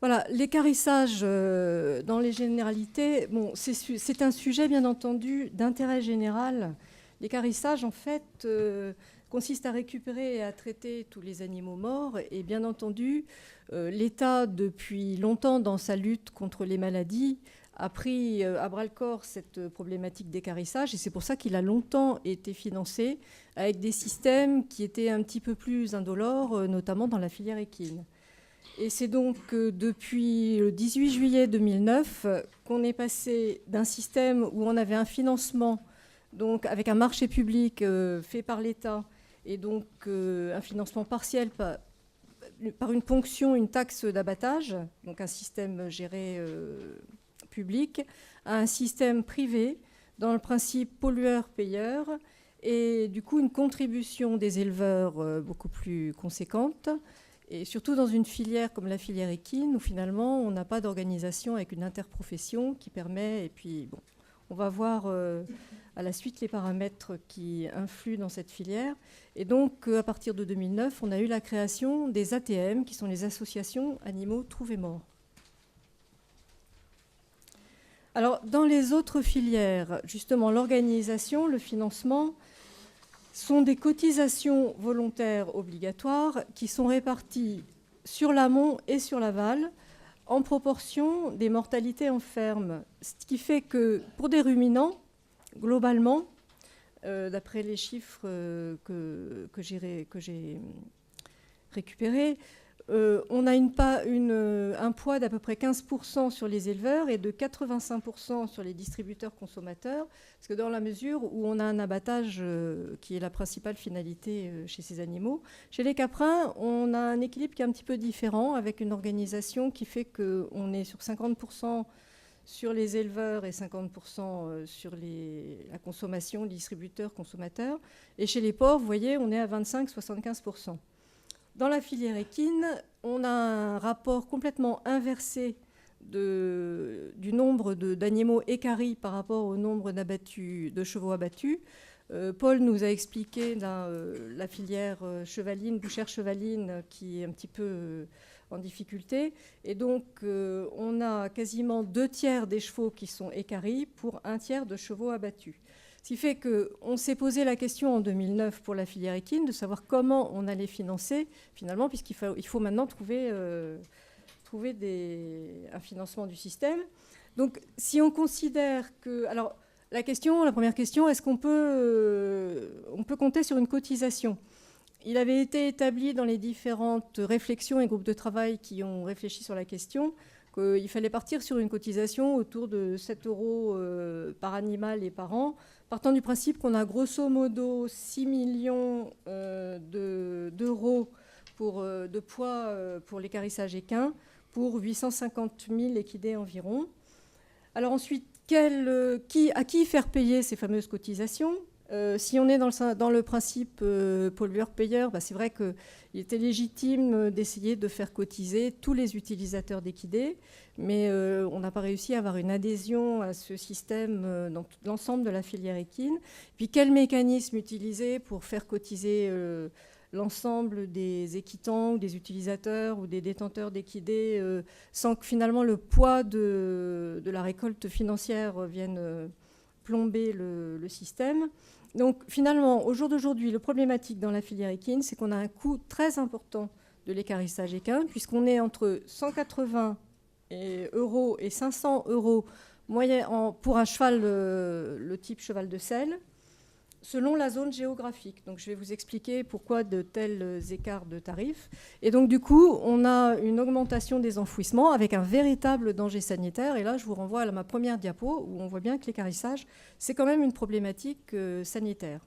Voilà, l'équarrissage dans les généralités, bon, c'est un sujet bien entendu d'intérêt général. L'équarrissage, en fait, consiste à récupérer et à traiter tous les animaux morts. Et bien entendu, l'État, depuis longtemps dans sa lutte contre les maladies, a pris à bras-le-corps cette problématique d'équarrissage. Et c'est pour ça qu'il a longtemps été financé avec des systèmes qui étaient un petit peu plus indolores, notamment dans la filière équine. Et c'est donc depuis le 18 juillet 2009 qu'on est passé d'un système où on avait un financement donc avec un marché public fait par l'État et donc un financement partiel par une ponction, une taxe d'abattage, donc un système géré public, à un système privé dans le principe pollueur-payeur et du coup une contribution des éleveurs beaucoup plus conséquente. Et surtout dans une filière comme la filière équine, où finalement on n'a pas d'organisation avec une interprofession qui permet, et puis bon, on va voir à la suite les paramètres qui influent dans cette filière. Et donc à partir de 2009, on a eu la création des ATM, qui sont les associations animaux trouvés morts. Alors dans les autres filières, justement l'organisation, le financement, sont des cotisations volontaires obligatoires qui sont réparties sur l'amont et sur l'aval en proportion des mortalités en ferme. Ce qui fait que pour des ruminants, globalement, d'après les chiffres que j'ai récupérés, on a un poids d'à peu près 15% sur les éleveurs et de 85% sur les distributeurs consommateurs, parce que dans la mesure où on a un abattage qui est la principale finalité chez ces animaux, chez les caprins, on a un équilibre qui est un petit peu différent, avec une organisation qui fait qu'on est sur 50% sur les éleveurs et 50% sur la consommation, les distributeurs, consommateurs. Et chez les porcs, vous voyez, on est à 25-75%. Dans la filière équine, on a un rapport complètement inversé du nombre d'animaux équarris par rapport au nombre de chevaux abattus. Paul nous a expliqué la filière chevaline, bouchère chevaline, qui est un petit peu en difficulté. Et donc, on a quasiment 2/3 des chevaux qui sont équarris pour 1/3 de chevaux abattus. Ce qui fait qu'on s'est posé la question en 2009 pour la filière équine de savoir comment on allait financer, finalement, puisqu'il faut maintenant trouver un financement du système. Donc, si on considère que... Alors, la première question, est-ce qu'on peut compter sur une cotisation ? Il avait été établi dans les différentes réflexions et groupes de travail qui ont réfléchi sur la question qu'il fallait partir sur une cotisation autour de 7 € par animal et par an, partant du principe qu'on a grosso modo 6 millions d'euros de poids pour l'équarrissage équin pour 850 000 équidés environ. Alors ensuite, à qui faire payer ces fameuses cotisations ? Si on est dans le principe pollueur-payeur, c'est vrai qu'il était légitime d'essayer de faire cotiser tous les utilisateurs d'équidés, mais on n'a pas réussi à avoir une adhésion à ce système dans l'ensemble de la filière équine. Puis quel mécanisme utiliser pour faire cotiser l'ensemble des équitants ou des utilisateurs ou des détenteurs d'équidés sans que finalement le poids de la récolte financière vienne plomber le système. Donc finalement, au jour d'aujourd'hui, le problématique dans la filière équine, c'est qu'on a un coût très important de l'équarrissage équin, puisqu'on est entre 180 € et 500 € pour un cheval, le type cheval de selle, selon la zone géographique. Donc je vais vous expliquer pourquoi de tels écarts de tarifs. Et donc du coup, on a une augmentation des enfouissements avec un véritable danger sanitaire. Et là, je vous renvoie à ma première diapo où on voit bien que l'équarrissage, c'est quand même une problématique sanitaire.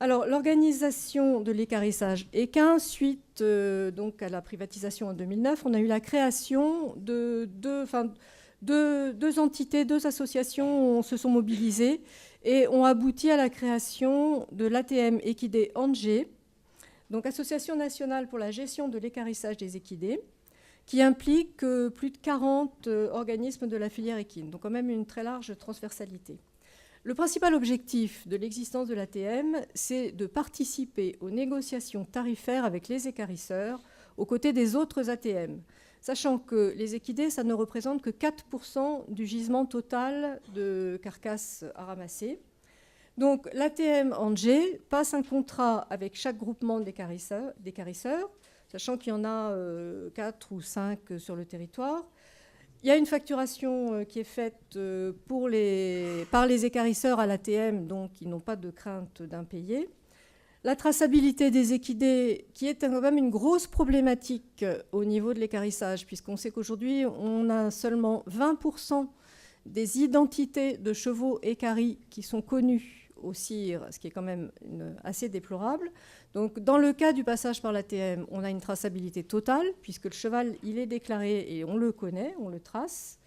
Alors, l'organisation de l'équarrissage équin, suite donc à la privatisation en 2009, on a eu la création de deux entités, deux associations se sont mobilisées et ont abouti à la création de l'ATM Équidés Angers, donc Association nationale pour la gestion de l'équarrissage des équidés, qui implique plus de 40 organismes de la filière équine, donc quand même une très large transversalité. Le principal objectif de l'existence de l'ATM, c'est de participer aux négociations tarifaires avec les équarrisseurs aux côtés des autres ATM. sachant que les équidés, ça ne représente que 4% du gisement total de carcasses à ramasser. Donc l'ATM Angers passe un contrat avec chaque groupement d'équarrisseurs, sachant qu'il y en a 4 ou 5 sur le territoire. Il y a une facturation qui est faite par les équarrisseurs à l'ATM, donc ils n'ont pas de crainte d'impayés. La traçabilité des équidés, qui est quand même une grosse problématique au niveau de l'équarrissage, puisqu'on sait qu'aujourd'hui, on a seulement 20% des identités de chevaux équarris qui sont connues au CIR, ce qui est quand même assez déplorable. Donc, dans le cas du passage par l'ATM, on a une traçabilité totale, puisque le cheval, il est déclaré et on le connaît, on le trace.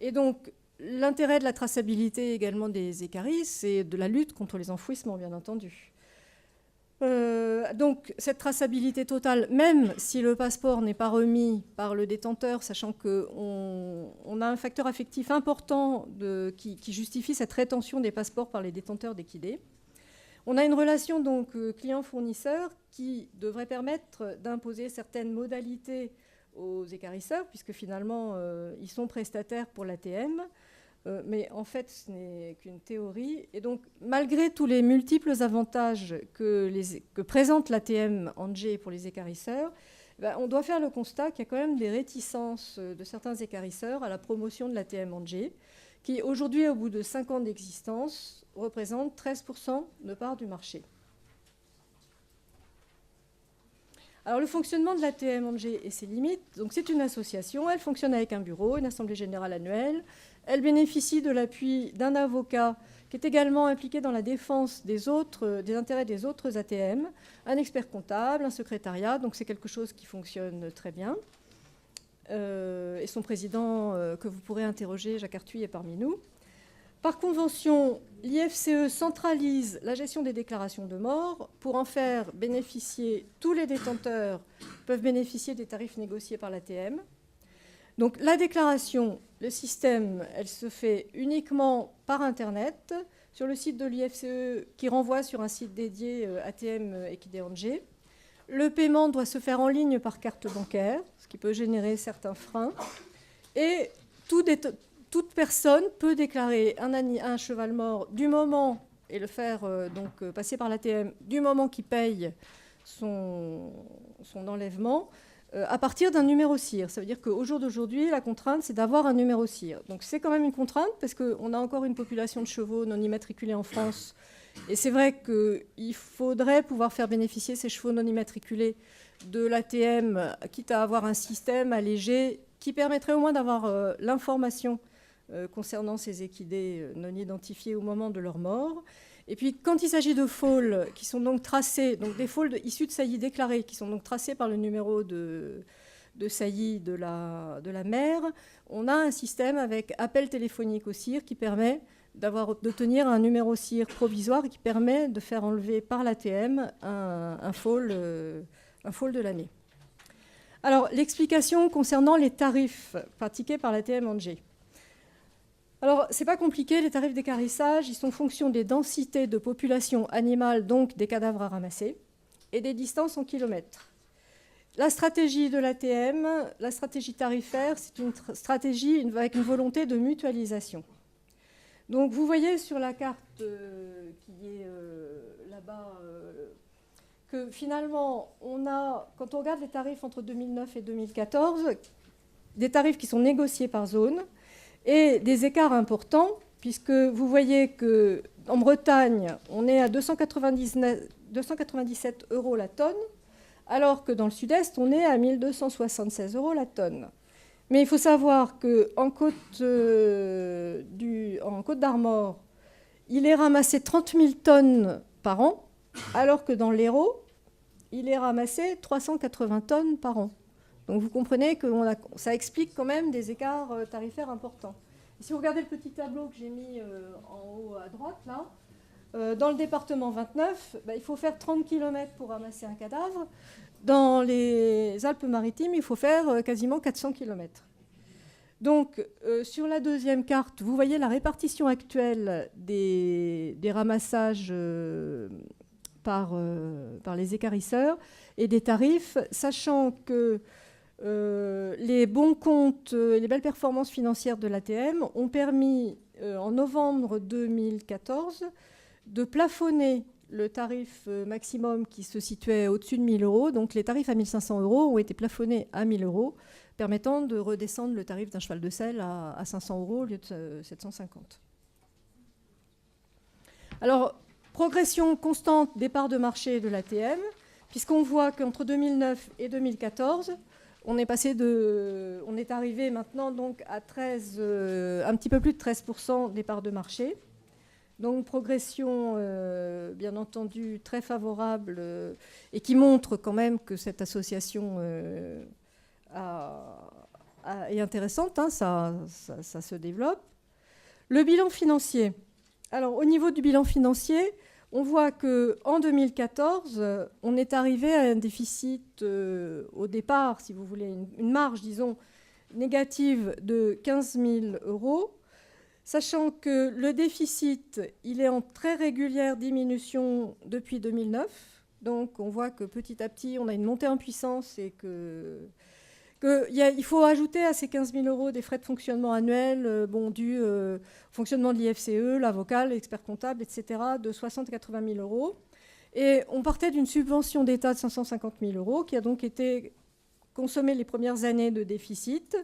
Et donc, l'intérêt de la traçabilité également des équarris, c'est de la lutte contre les enfouissements, bien entendu. Donc cette traçabilité totale, même si le passeport n'est pas remis par le détenteur, sachant qu'on a un facteur affectif important qui justifie cette rétention des passeports par les détenteurs d'équidés. On a une relation donc client-fournisseur qui devrait permettre d'imposer certaines modalités aux équarrisseurs, puisque finalement ils sont prestataires pour l'ATM. Mais en fait, ce n'est qu'une théorie. Et donc, malgré tous les multiples avantages que présente l'ATM Angers pour les équarrisseurs, on doit faire le constat qu'il y a quand même des réticences de certains équarrisseurs à la promotion de l'ATM Angers, qui aujourd'hui, au bout de 5 ans d'existence, représente 13% de part du marché. Alors, le fonctionnement de l'ATM Angers et ses limites, donc c'est une association, elle fonctionne avec un bureau, une assemblée générale annuelle. Elle bénéficie de l'appui d'un avocat qui est également impliqué dans la défense des intérêts des autres ATM, un expert comptable, un secrétariat, donc c'est quelque chose qui fonctionne très bien. Et son président, que vous pourrez interroger, Jacques Arthuis, est parmi nous. Par convention, l'IFCE centralise la gestion des déclarations de mort pour en faire bénéficier, tous les détenteurs peuvent bénéficier des tarifs négociés par l'ATM. Donc la déclaration, le système, elle se fait uniquement par Internet, sur le site de l'IFCE qui renvoie sur un site dédié ATM Équidés Angers. Le paiement doit se faire en ligne par carte bancaire, ce qui peut générer certains freins. Et toute personne peut déclarer un cheval mort du moment, et le faire passer par l'ATM, du moment qu'il paye son enlèvement, à partir d'un numéro CIR. Ça veut dire qu'au jour d'aujourd'hui, la contrainte, c'est d'avoir un numéro CIR. Donc c'est quand même une contrainte, parce qu'on a encore une population de chevaux non immatriculés en France. Et c'est vrai qu'il faudrait pouvoir faire bénéficier ces chevaux non immatriculés de l'ATM, quitte à avoir un système allégé qui permettrait au moins d'avoir l'information concernant ces équidés non identifiés au moment de leur mort. Et puis, quand il s'agit de foals qui sont donc tracés, donc des foals issus de saillies déclarées, qui sont donc tracés par le numéro de saillie de la mère, on a un système avec appel téléphonique au CIR qui permet d'obtenir un numéro CIR provisoire et qui permet de faire enlever par l'ATM un foal de l'année. Alors, l'explication concernant les tarifs pratiqués par l'ATM Angers. Alors, ce n'est pas compliqué, les tarifs d'équarrissage, ils sont fonction des densités de population animale, donc des cadavres à ramasser, et des distances en kilomètres. La stratégie de l'ATM, la stratégie tarifaire, c'est une stratégie avec une volonté de mutualisation. Donc, vous voyez sur la carte qui est là-bas que finalement, quand on regarde les tarifs entre 2009 et 2014, des tarifs qui sont négociés par zone, et des écarts importants, puisque vous voyez qu'en Bretagne, on est à 297 € la tonne, alors que dans le sud-est, on est à 1276 € la tonne. Mais il faut savoir qu'en Côte d'Armor, il est ramassé 30 000 tonnes par an, alors que dans l'Hérault, il est ramassé 380 tonnes par an. Donc vous comprenez que ça explique quand même des écarts tarifaires importants. Et si vous regardez le petit tableau que j'ai mis en haut à droite, là, dans le département 29, il faut faire 30 km pour ramasser un cadavre. Dans les Alpes-Maritimes, il faut faire quasiment 400 km. Donc sur la deuxième carte, vous voyez la répartition actuelle des ramassages par les équarrisseurs et des tarifs, sachant que les bons comptes et les belles performances financières de l'ATM ont permis, en novembre 2014, de plafonner le tarif maximum qui se situait au-dessus de 1 000 euros. Donc les tarifs à 1 500 euros ont été plafonnés à 1 000 euros, permettant de redescendre le tarif d'un cheval de selle à 500 euros au lieu de 750. Alors, progression constante des parts de marché de l'ATM, puisqu'on voit qu'entre 2009 et 2014, on est arrivé maintenant donc à un petit peu plus de 13% des parts de marché. Donc donc, bien entendu, très favorable et qui montre quand même que cette association est intéressante, hein, ça se développe. Le bilan financier. Alors, au niveau du bilan financier, on voit qu'en 2014, on est arrivé à un déficit au départ, si vous voulez, une marge, disons, négative de 15 000 euros. Sachant que le déficit, il est en très régulière diminution depuis 2009. Donc, on voit que petit à petit, on a une montée en puissance et il faut ajouter à ces 15 000 euros des frais de fonctionnement annuels dus au fonctionnement de l'IFCE, l'avocat, l'expert comptable, etc., de 60 000 à 80 000 euros. Et on partait d'une subvention d'État de 550 000 euros qui a donc été consommée les premières années de déficit.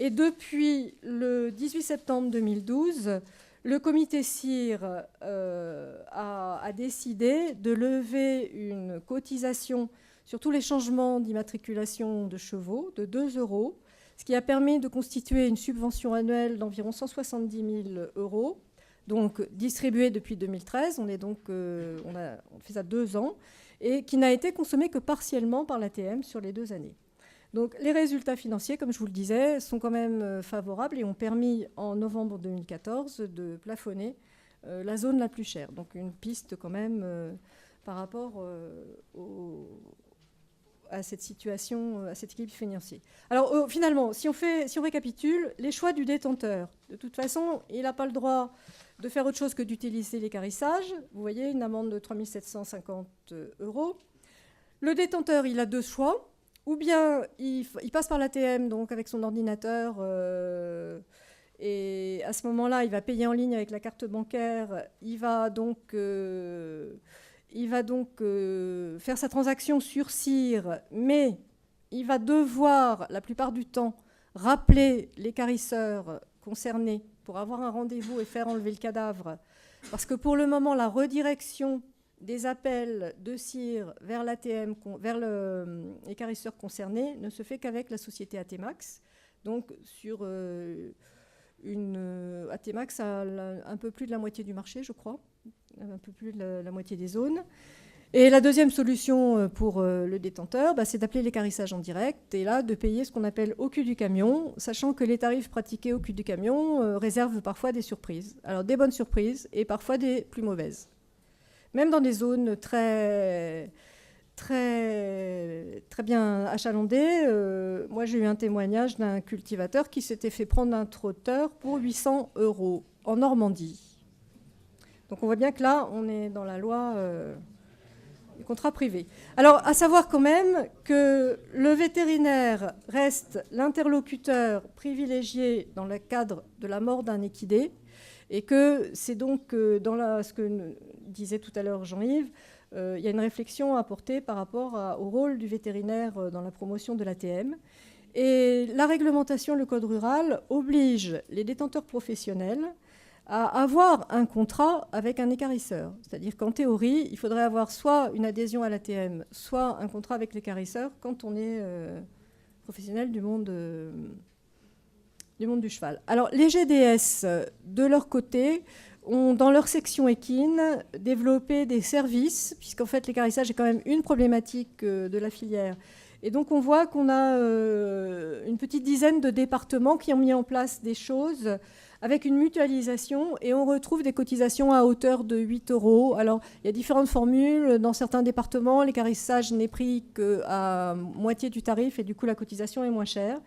Et depuis le 18 septembre 2012, le comité CIR a décidé de lever une cotisation sur tous les changements d'immatriculation de chevaux de 2 euros, ce qui a permis de constituer une subvention annuelle d'environ 170 000 euros, donc distribuée depuis 2013. On fait ça 2 ans, et qui n'a été consommée que partiellement par l'ATM sur les 2 années. Donc les résultats financiers, comme je vous le disais, sont quand même favorables et ont permis en novembre 2014 de plafonner la zone la plus chère. Donc une piste quand même par rapport à cette situation, à cet équilibre financier. Alors finalement, si on récapitule, les choix du détenteur. De toute façon, il n'a pas le droit de faire autre chose que d'utiliser l'équarrissage. Vous voyez, une amende de 3 750 euros. Le détenteur, il a 2 choix. Ou bien il passe par l'ATM, donc avec son ordinateur, et à ce moment-là, il va payer en ligne avec la carte bancaire. Il va donc faire sa transaction sur CIR, mais il va devoir, la plupart du temps, rappeler l'équarrisseur concerné pour avoir un rendez-vous et faire enlever le cadavre. Parce que pour le moment, la redirection des appels de CIR vers l'ATM, vers l'équarrisseur concerné, ne se fait qu'avec la société ATMAX. Donc, sur ATMAX a un peu plus de la moitié du marché, je crois, un peu plus de la moitié des zones. Et la deuxième solution pour le détenteur, c'est d'appeler l'équarrissage en direct et là, de payer ce qu'on appelle au cul du camion, sachant que les tarifs pratiqués au cul du camion réservent parfois des surprises. Alors, des bonnes surprises et parfois des plus mauvaises. Même dans des zones très bien achalandées. Moi, j'ai eu un témoignage d'un cultivateur qui s'était fait prendre un trotteur pour 800 euros en Normandie. Donc, on voit bien que là, on est dans la loi du contrat privé. Alors, à savoir quand même que le vétérinaire reste l'interlocuteur privilégié dans le cadre de la mort d'un équidé et que c'est donc dans ce que disait tout à l'heure Jean-Yves, il y a une réflexion à apporter par rapport au rôle du vétérinaire dans la promotion de l'ATM. Et la réglementation, le code rural, oblige les détenteurs professionnels à avoir un contrat avec un équarrisseur. C'est-à-dire qu'en théorie, il faudrait avoir soit une adhésion à l'ATM, soit un contrat avec l'équarrisseur quand on est professionnel du monde du cheval. Alors, les GDS, de leur côté, ont, dans leur section équine, développé des services, puisqu'en fait, l'équarrissage est quand même une problématique de la filière. Et donc, on voit qu'on a une petite dizaine de départements qui ont mis en place des choses avec une mutualisation, et on retrouve des cotisations à hauteur de 8 euros. Alors, il y a différentes formules. Dans certains départements, l'équarrissage n'est pris qu'à moitié du tarif, et du coup, la cotisation est moins chère.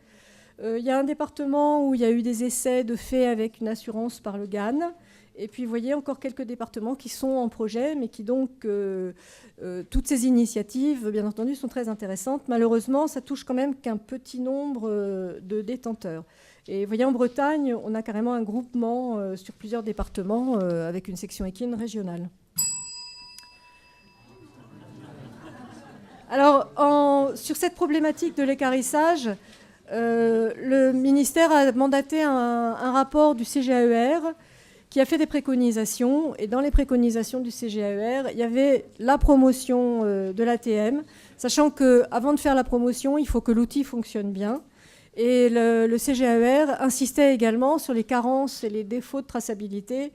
Il y a un département où il y a eu des essais de fait avec une assurance par le GAN, Et puis, vous voyez, encore quelques départements qui sont en projet, mais qui donc, toutes ces initiatives, bien entendu, sont très intéressantes. Malheureusement, ça touche quand même qu'un petit nombre de détenteurs. Et vous voyez, en Bretagne, on a carrément un groupement sur plusieurs départements avec une section équine régionale. Alors, sur cette problématique de l'équarrissage, le ministère a mandaté un rapport du CGAER qui a fait des préconisations. Et dans les préconisations du CGAER, il y avait la promotion de l'ATM, sachant qu'avant de faire la promotion, il faut que l'outil fonctionne bien. Et le CGAER insistait également sur les carences et les défauts de traçabilité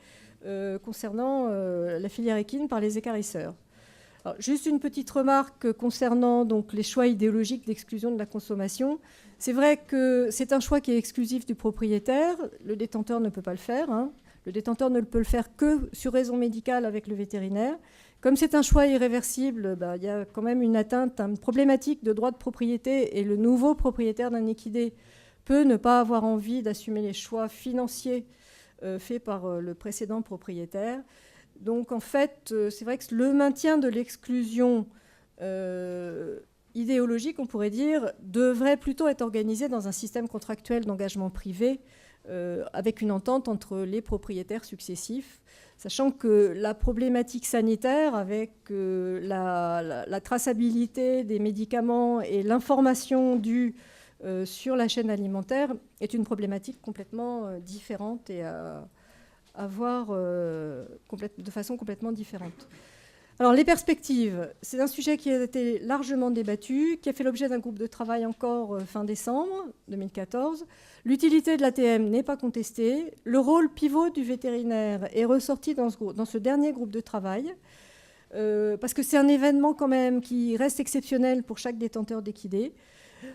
concernant la filière équine par les équarrisseurs. Alors, juste une petite remarque concernant donc, les choix idéologiques d'exclusion de la consommation. C'est vrai que c'est un choix qui est exclusif du propriétaire. Le détenteur ne peut pas le faire. Hein. Le détenteur ne peut le faire que sur raison médicale avec le vétérinaire. Comme c'est un choix irréversible, il y a quand même une atteinte, une problématique de droit de propriété, et le nouveau propriétaire d'un équidé peut ne pas avoir envie d'assumer les choix financiers faits par le précédent propriétaire. Donc en fait, c'est vrai que le maintien de l'exclusion idéologique, on pourrait dire, devrait plutôt être organisé dans un système contractuel d'engagement privé avec une entente entre les propriétaires successifs, sachant que la problématique sanitaire avec la traçabilité des médicaments et l'information due sur la chaîne alimentaire est une problématique complètement différente et à voir de façon complètement différente. Alors, les perspectives, c'est un sujet qui a été largement débattu, qui a fait l'objet d'un groupe de travail encore fin décembre 2014. L'utilité de l'ATM n'est pas contestée. Le rôle pivot du vétérinaire est ressorti dans ce dernier groupe de travail, parce que c'est un événement quand même qui reste exceptionnel pour chaque détenteur d'équidés.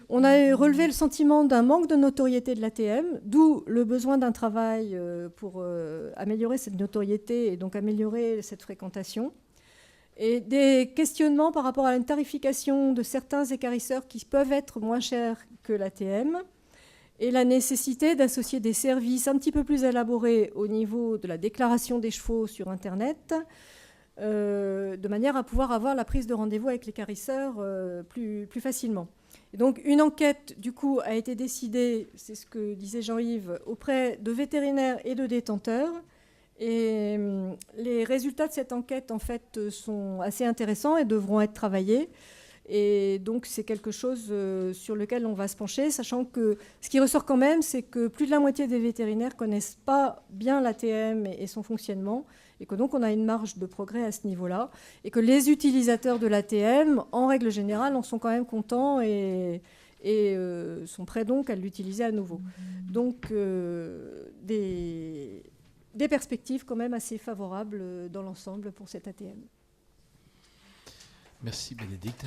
On a relevé le sentiment d'un manque de notoriété de l'ATM, d'où le besoin d'un travail pour améliorer cette notoriété et donc améliorer cette fréquentation. Et des questionnements par rapport à une tarification de certains équarrisseurs qui peuvent être moins chers que l'ATM et la nécessité d'associer des services un petit peu plus élaborés au niveau de la déclaration des chevaux sur Internet de manière à pouvoir avoir la prise de rendez-vous avec l'équarrisseur plus facilement. Et donc une enquête, du coup, a été décidée, c'est ce que disait Jean-Yves, auprès de vétérinaires et de détenteurs. Et les résultats de cette enquête, en fait, sont assez intéressants et devront être travaillés. Et donc c'est quelque chose sur lequel on va se pencher, sachant que ce qui ressort quand même, c'est que plus de la moitié des vétérinaires ne connaissent pas bien l'ATM et son fonctionnement, et que donc on a une marge de progrès à ce niveau-là, et que les utilisateurs de l'ATM, en règle générale, en sont quand même contents et sont prêts donc à l'utiliser à nouveau. Donc des perspectives quand même assez favorables dans l'ensemble pour cette ATM. Merci Bénédicte.